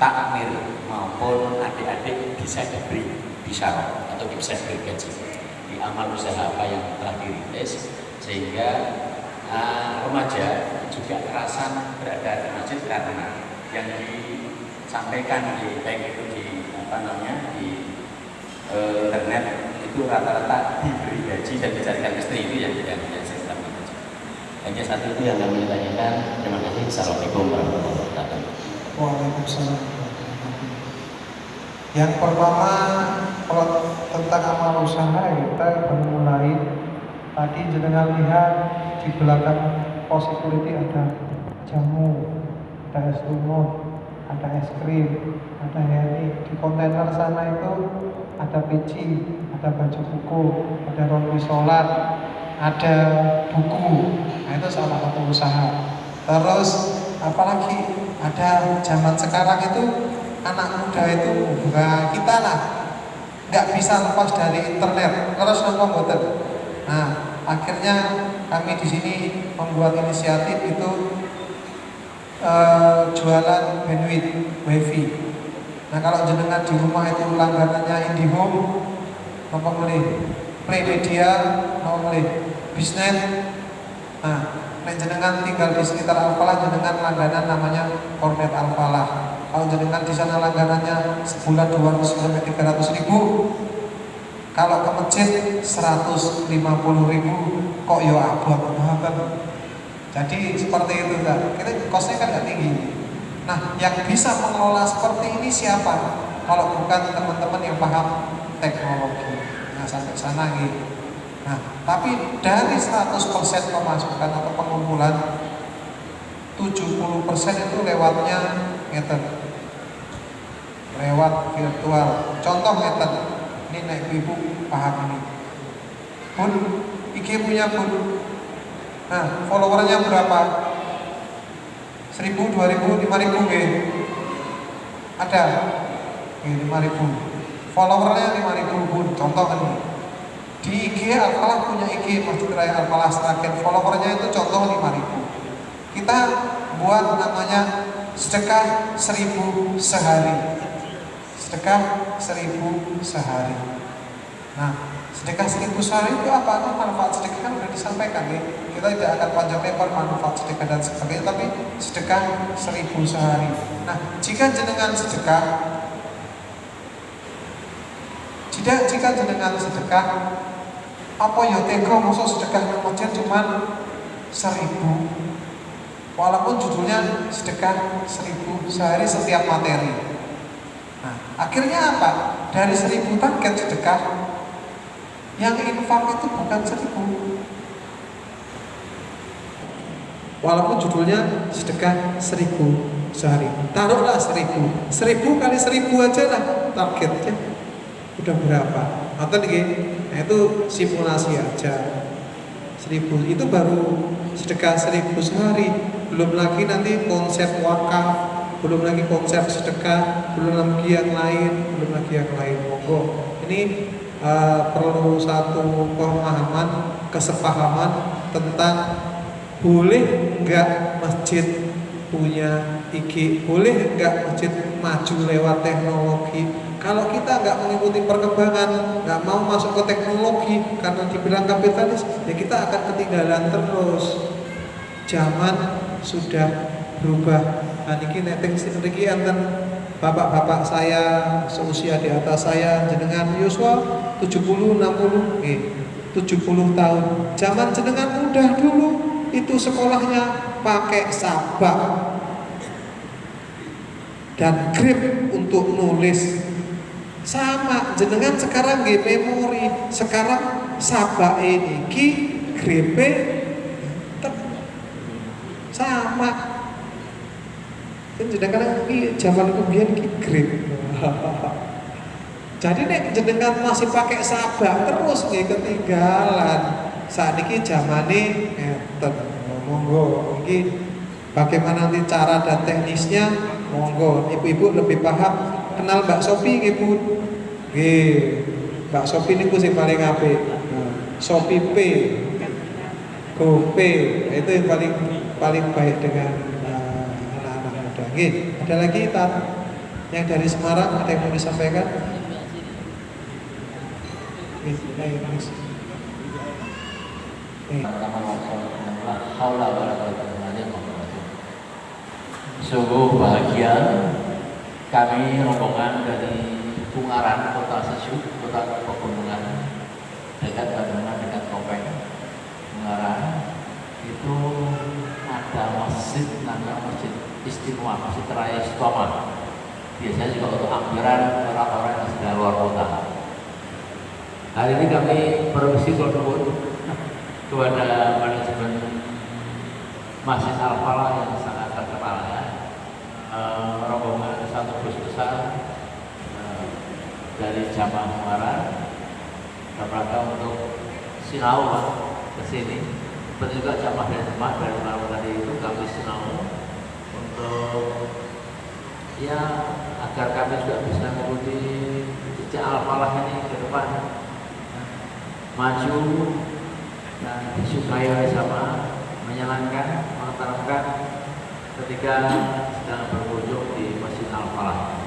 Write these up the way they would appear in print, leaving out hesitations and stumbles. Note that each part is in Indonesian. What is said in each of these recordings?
takmir maupun adik-adik bisa diberi bisyarah atau bisa diberi gaji di amal usaha apa yang telah dirintis, sehingga remaja juga kerasan berada di masjid karena yang disampaikan baik itu di internet itu rata-rata diberi gaji dan dicarikan istri, itu yang tidak saya sampaikan. Hanya satu itu yang kami tanyakan. Terima kasih. Assalamualaikum warahmatullahi wabarakatuh. Waalaikumsalam. Yang pertama, kalau tentang amal usaha kita baru mulai. Tadi jenengan lihat di belakang pos security ada jamu, ada es lumut, ada es krim, ada heri. Di kontainer sana itu ada peci, ada baju buku, ada rompi sholat, ada buku. Nah, itu salah satu usaha. Terus apalagi ada zaman sekarang itu anak muda itu bukan kita lah, nggak bisa lepas dari internet. Terus ngomong betul. Nah, akhirnya kami di sini membuat inisiatif itu jualan bandwidth wifi. Nah, kalau jenengan di rumah itu langganannya IndiHome, apa boleh Play Media, apa boleh bisnis. Nah, jenengan tinggal di sekitar Al-Falah, jenengan langganan namanya Kornet Al-Falah. Kalau jenengan di sana langganannya sebulan 200 sampai 300 ribu, kalau ke masjid 150 ribu, kok ya abot banget. Jadi seperti itu kan, kita kosnya kan nggak tinggi. Nah, yang bisa mengelola seperti ini siapa? Kalau bukan teman-teman yang paham teknologi. Nah, sampai sana gitu. Nah, tapi dari 100% pemasukan atau pengumpulan, 70% itu lewatnya ngeten, lewat virtual. Contoh ngeten, ini naik ibu paham ini. Bun, IG punya bun. Nah, followernya berapa? 1000, 2000, 5000 ada 5000. Followernya 5000 bun. Contoh kan ini. Di IG Al-Falah punya IG Masjid Raya Al-Falah Sragen, followernya itu contoh 5000. Kita buat namanya sedekah 1000 sehari. Sedekah 1000 sehari. Nah, sedekah 1000 sehari itu apa? Nah, manfaat sedekah kan sudah disampaikan ya. Kita tidak akan panjang lebar manfaat sedekah dan sebagainya, tapi sedekah 1000 sehari. Nah, jika jenengan sedekah, jika jenengan sedekah, apa ya tega musuh sedekah nang masjid cuma 1000, walaupun judulnya sedekah 1000 sehari setiap materi. Nah, akhirnya apa? Dari 1000 target sedekah, yang infak itu bukan 1000, walaupun judulnya sedekah 1000 sehari. Taruhlah 1000 kali 1000 aja lah targetnya. Udah berapa? Atau nah itu simulasi aja. 1000 itu baru sedekah 1000 sehari. Belum lagi nanti konsep wakaf, belum lagi konsep sedekah, belum lagi yang lain. Monggo. Ini perlu satu pemahaman, kesepahaman tentang boleh enggak masjid punya IG, boleh enggak masjid maju lewat teknologi. Kalau kita nggak mengikuti perkembangan, nggak mau masuk ke teknologi karena dibilang kapitalis, ya kita akan ketinggalan terus. Zaman sudah berubah. Nah, niki netting niki enten bapak-bapak saya seusia di atas saya, jenengan yuswa 70 60 70 tahun. Zaman jenengan mudah dulu itu sekolahnya pakai sabak dan grip untuk nulis. Sama jenengan sekarang nggih memori, sekarang sabak ini gripe sama. Jenengan iki zaman kemudian grip. Jadi nek jenengan masih pakai sabak terus nggih ketinggalan. Saat ini zamane ngeten. Monggo iki bagaimana nanti cara dan teknisnya, monggo ibu-ibu lebih paham. Kenal Mbak Sophie nggih Bu? Nggih. Mbak Sophie niku sing paling apik. Sophie P, GoP, itu yang paling baik dengan anak-anak muda. Nggih. Ada lagi yang dari Semarang, ada yang mau disampaikan? Sungguh bahagia kami rombongan dari Ungaran, Kota Sejuk, Kota Pegunungan, dekat Bandungan, dekat Kopeng. Ungaran itu ada masjid namanya Masjid Istimewa, Masjid Raya Istiqomah. Biasanya juga untuk ambiran orang-orang yang sedang luar kota. Hari ini kami permisi bertemu kepada manajemen Masjid Al-Falah yang sangat terkenal ya. Rombongan satu bus besar dari jamaah Ungaran dalam rangka untuk sinau ke sini. Seperti juga jamaah dari Demak dari Ungaran tadi itu kami sinau untuk ya agar kami juga bisa mengikuti jejak Al-Falah ini ke depan maju dan disukai oleh sama, menyenangkan, mengantarkan ketika sedang berkunjung di Masjid Al-Falah.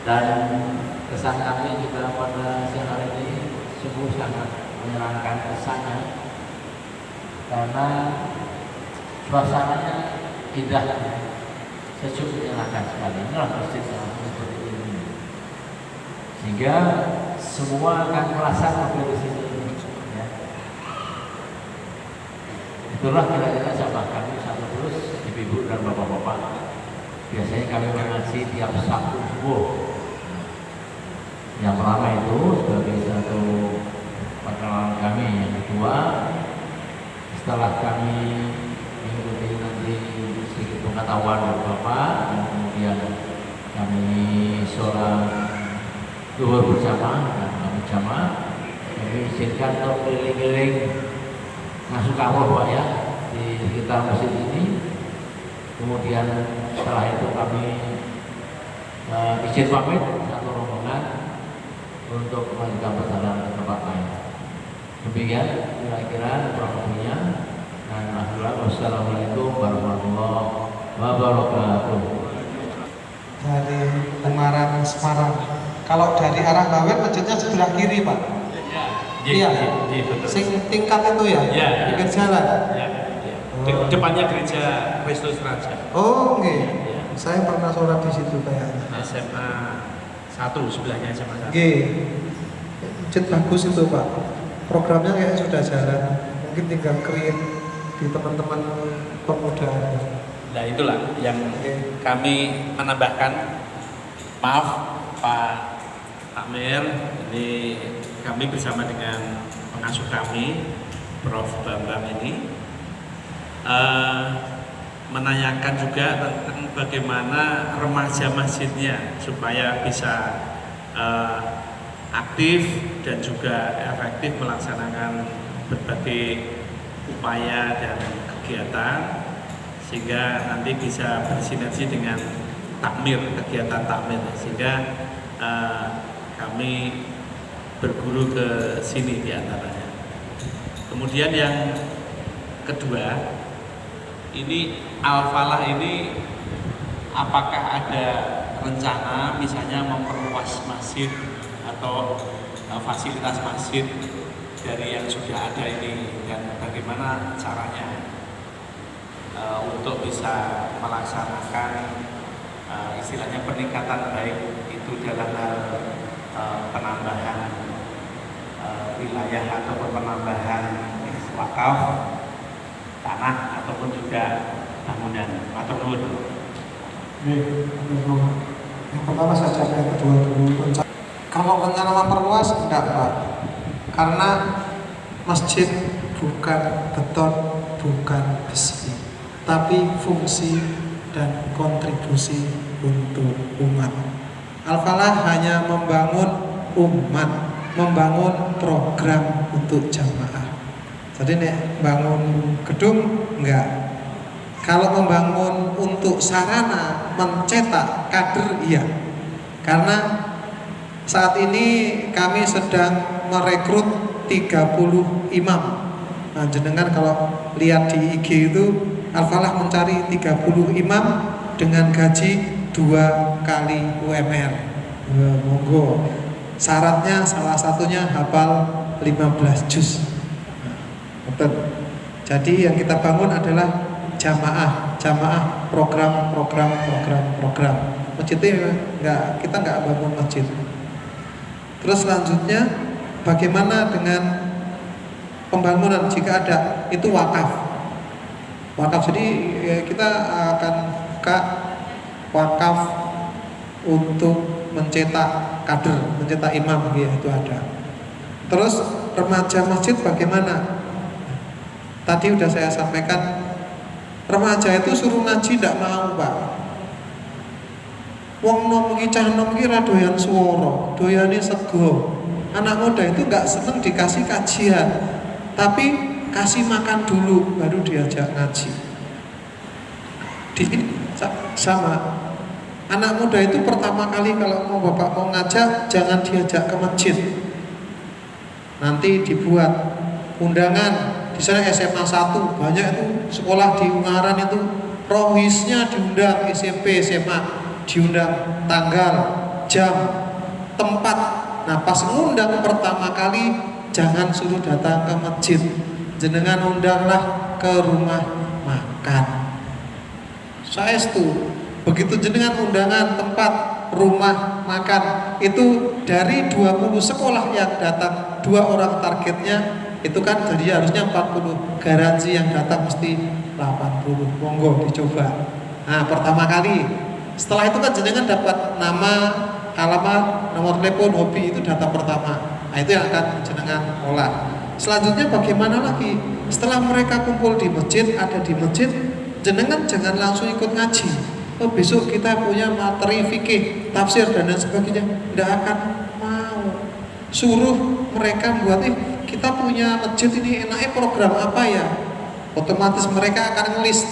Dan kesan kami juga pada siang hari ini sungguh sangat menyenangkan kesannya karena suasananya indah, sejuk, menyenangkan sekali. Inilah masjid yang seperti ini, sehingga semua akan merasa sampai di sini. Ya. Itulah kira-kira jamaah kami satu terus, ibu-ibu dan bapak-bapak. Biasanya kami mengaji tiap Sabtu subuh. Yang pertama itu sebagai satu perkenalan kami. Yang kedua, setelah kami mengikuti nanti sedikit pengetahuan dari bapak, dan kemudian kami sholat zuhur bersama dan kami jamaah, kami izinkan untuk keliling-keliling ngasuh kawah Pak ya di sekitar masjid ini. Kemudian setelah itu kami izin pamit satu rombongan untuk melanjutkan perjalanan ke tempat lain. Demikian kira-kira programnya. Dan wassalamualaikum warahmatullahi wabarakatuh. Dari Ungaran Semarang. Kalau dari arah Bawen masjidnya sebelah kiri Pak. Iya. Sing tingkat itu ya. Iya. Pinggir jalan. Ya. Depannya gereja Kristus Raja. Oh, oke. Ya. Saya pernah sholat di situ kayaknya. SMA 1 sebelahnya SMA 1. Oke. Masjid bagus itu Pak. Programnya kayak sudah jalan. Mungkin tinggal create di teman-teman pemuda. Nah itulah yang kami menambahkan. Maaf Pak Amir, ini kami bersama dengan pengasuh kami Prof. Bambang ini menanyakan juga tentang bagaimana remaja masjidnya supaya bisa aktif dan juga efektif melaksanakan berbagai upaya dan kegiatan sehingga nanti bisa bersinergi dengan takmir, kegiatan takmir, sehingga kami berguru ke sini diantaranya. Kemudian yang kedua, ini Al-Falah ini apakah ada rencana misalnya memperluas masjid atau fasilitas masjid dari yang sudah ada ini, dan bagaimana caranya untuk bisa melaksanakan istilahnya peningkatan baik itu dalam hal penambahan wilayah ataupun penambahan wakaf tanah ataupun juga bangunan atau nuwun. Yang pertama saya jawab yang kedua dulu. Kalau rencana memperluas enggak Pak, karena masjid bukan beton, bukan besi, tapi fungsi dan kontribusi untuk umat. Al-Falah hanya membangun umat, membangun program untuk jamaah. Jadi nek bangun gedung enggak. Kalau membangun untuk sarana mencetak kader iya. Karena saat ini kami sedang merekrut 30 imam. Nah, jenengan kalau lihat di IG itu Al-Falah mencari 30 imam dengan gaji 2 kali UMR. Monggo. Syaratnya salah satunya hafal 15 juz. Betul. Jadi yang kita bangun adalah jamaah program. Masjid itu kita nggak bangun masjid. Terus selanjutnya bagaimana dengan pembangunan jika ada itu wakaf. Jadi kita akan buka wakaf untuk mencetak kader, mencetak imam, ya itu ada. Terus remaja masjid bagaimana? Tadi udah saya sampaikan, remaja itu suruh ngaji tidak mau, Pak. Wong nom iki cah nom iki ra doyan swara, doyane sego. Anak muda itu nggak seneng dikasih kajian, tapi kasih makan dulu baru diajak ngaji. Sama anak muda itu pertama kali kalau mau bapak mau ngajak, jangan diajak ke masjid. Nanti dibuat undangan. Di sana SMA 1 banyak itu sekolah di Ungaran itu rohisnya diundang, SMP, SMA diundang tanggal, jam, tempat. Nah pas ngundang pertama kali jangan suruh datang ke masjid, jenengan undanglah ke rumah makan. Saestu begitu jenengan undangan tempat rumah makan itu dari 20 sekolah yang datang 2 orang targetnya itu kan jadi harusnya 40, garansi yang datang mesti 80. Monggo dicoba. Nah pertama kali, setelah itu kan jenengan dapat nama, alamat, nomor telepon, hobi, itu data pertama. Nah itu yang akan jenengan olah. Selanjutnya bagaimana lagi? Setelah mereka kumpul di masjid, ada di masjid, jenengan jangan langsung ikut ngaji. Oh besok kita punya materi fikih, tafsir dan lain sebagainya. Tidak akan mau. Suruh mereka buat kita punya masjid ini enaknya program apa ya? Otomatis mereka akan ngelis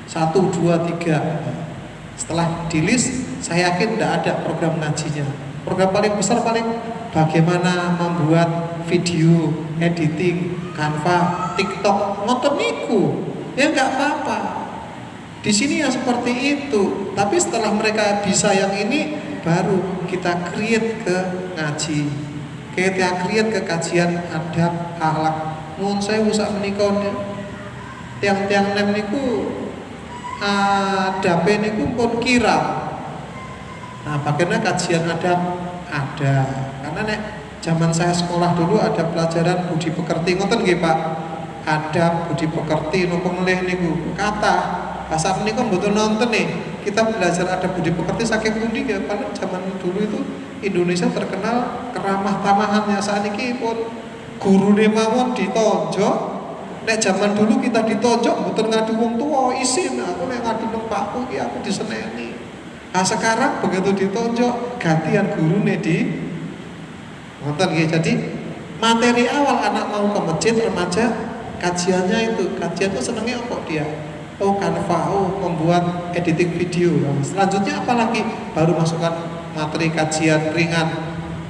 1, 2, 3. Setelah di list, saya yakin tidak ada program ngajinya. Program paling besar paling bagaimana membuat video, editing, Canva, TikTok, ngotot niku. Ya nggak apa-apa. Di sini ya seperti itu. Tapi setelah mereka bisa yang ini, baru kita create ke ngaji. Kita create ke kajian adab, akhlak. Nun saya usah menikah tiang-tiang nem niku adabe niku pun kira. Nah, bagaimana kajian adab ada. Karena nek zaman saya sekolah dulu ada pelajaran budi pekerti, ngoten nggih Pak. Adab, budi pekerti, napa ngelih niku kata bahasa menika mboten nonton nih. Kita belajar adab budi pekerti saking pundi ya, paling zaman dulu itu Indonesia terkenal keramah tamahannya. Saat ini pun gurune mawon ditonjok. Nek zaman dulu kita ditonjok mboten ngadu wong tuwa isin, aku nek ngadu nang pakku iki aku diseneni. Nah sekarang begitu ditonjok gantian gurune di ngoten nggih. Jadi materi awal anak mau ke masjid remaja kajiannya itu, kajian itu senengnya apa dia? Oh Canva, oh membuat editing video. Selanjutnya apa lagi? Baru masukkan materi kajian ringan,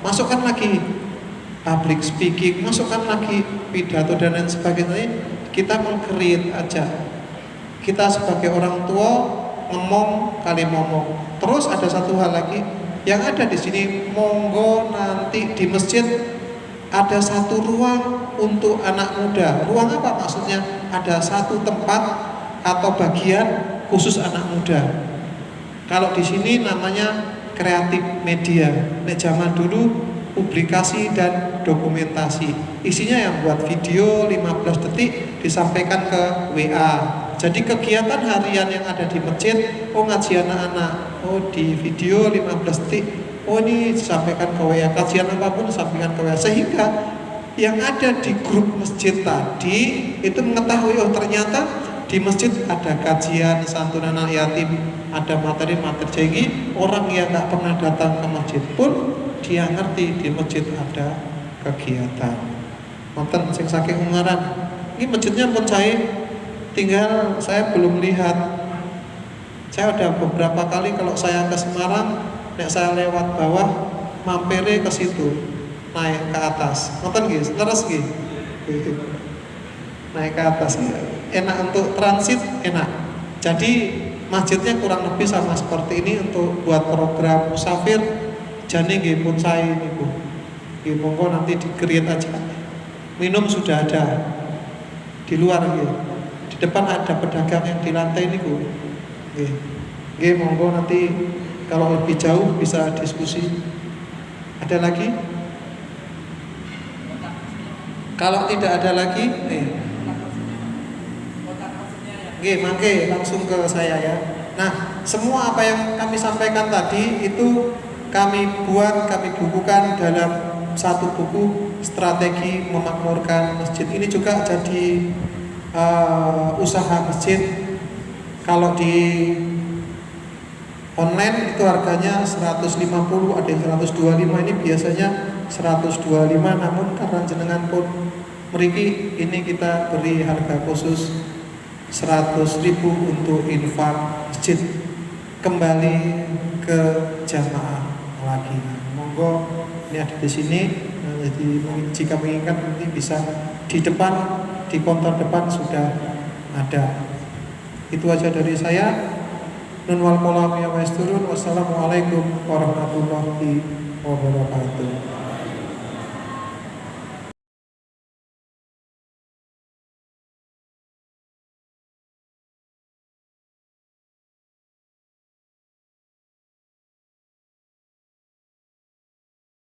masukkan lagi public speaking, masukkan lagi pidato dan lain sebagainya. Kita meng-create aja. Kita sebagai orang tua ngomong kali ngomong. Terus ada satu hal lagi yang ada di sini, monggo nanti di masjid ada satu ruang untuk anak muda. Ruang apa maksudnya? Ada satu tempat atau bagian khusus anak muda. Kalau di sini namanya kreatif media. Nek zaman dulu publikasi dan dokumentasi. Isinya yang buat video 15 detik disampaikan ke WA. Jadi kegiatan harian yang ada di masjid, oh ngaji anak-anak, oh di video 15 detik, oh ini disampaikan ke WA, kajian apapun disampaikan ke WA. Sehingga yang ada di grup masjid tadi itu mengetahui, oh ternyata di masjid ada kajian santunan anak yatim, ada materi-materi. Jadi orang yang nggak pernah datang ke masjid pun dia ngerti di masjid ada kegiatan. Nonton sing saking Ungaran, ini masjidnya pun tinggal saya belum lihat. Saya udah beberapa kali kalau saya ke Semarang, nek saya lewat bawah, mampirnya ke situ, naik ke atas. Nonton gitu, terus gitu. Naik ke atas gitu. Enak untuk transit, enak. Jadi masjidnya kurang lebih sama seperti ini untuk buat program musafir. Jane nggih pun saya niku. Nggih monggo nanti di-create aja. Minum sudah ada di luar nggih. Di depan ada pedagang yang di lantai niku. Nggih. Nggih monggo nanti kalau lebih jauh bisa diskusi. Ada lagi? Kalau tidak ada lagi, nggih, mangke langsung ke saya ya. Nah, semua apa yang kami sampaikan tadi itu kami buat, kami bukukan dalam satu buku strategi memakmurkan masjid. Ini juga jadi usaha masjid. Kalau di online itu harganya 150, ada yang 125, ini biasanya 125, namun karena jenengan pun mriki ini kita beri harga khusus 100.000 untuk infak masjid, kembali ke jamaah lagi. Monggo ini ada di sini. Jadi jika menginginkan nanti bisa di depan, di konter depan sudah ada. Itu aja dari saya. Nun wal qalam ya maisturun. Wassalamualaikum warahmatullahi wabarakatuh.